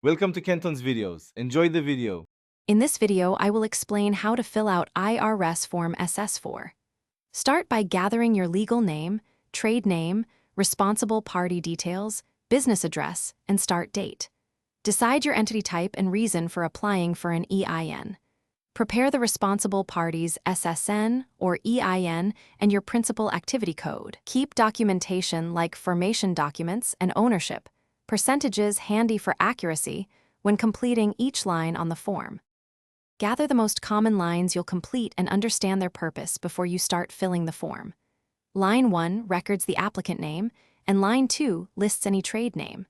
Welcome to Kenton's videos. Enjoy the video. In this video, I will explain how to fill out IRS Form SS-4. Start by gathering your legal name, trade name, responsible party details, business address, and start date. Decide your entity type and reason for applying for an EIN. Prepare the responsible party's SSN or EIN and your principal activity code. Keep documentation like formation documents and ownership, percentages handy for accuracy when completing each line on the form. Gather the most common lines you'll complete and understand their purpose before you start filling the form. Line 1 records the applicant name, and Line 2 lists any trade name.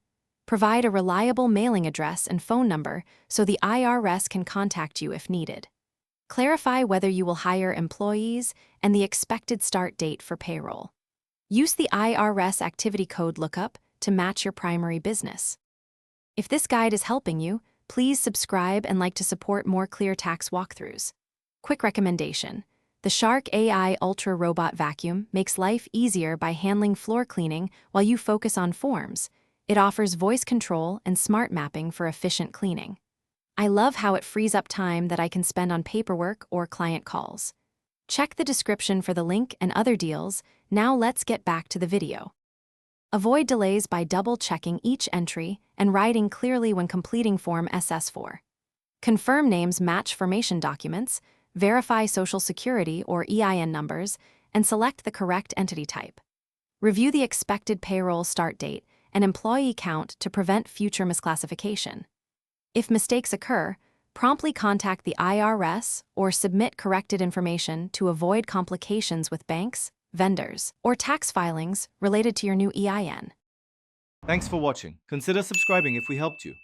Provide a reliable mailing address and phone number so the IRS can contact you if needed. Clarify whether you will hire employees and the expected start date for payroll. Use the IRS activity code lookup to match your primary business. If this guide is helping you, please subscribe and like to support more clear tax walkthroughs. Quick recommendation: the Shark AI Ultra Robot Vacuum makes life easier by handling floor cleaning while you focus on forms. It offers voice control and smart mapping for efficient cleaning. I love how it frees up time that I can spend on paperwork or client calls. Check the description for the link and other deals. Now let's get back to the video. Avoid delays by double-checking each entry and writing clearly when completing Form SS-4. Confirm names match formation documents, verify Social Security or EIN numbers, and select the correct entity type. Review the expected payroll start date and employee count to prevent future misclassification. If mistakes occur, promptly contact the IRS or submit corrected information to avoid complications with banks, vendors, or tax filings related to your new EIN. Thanks for watching. Consider subscribing if we helped you.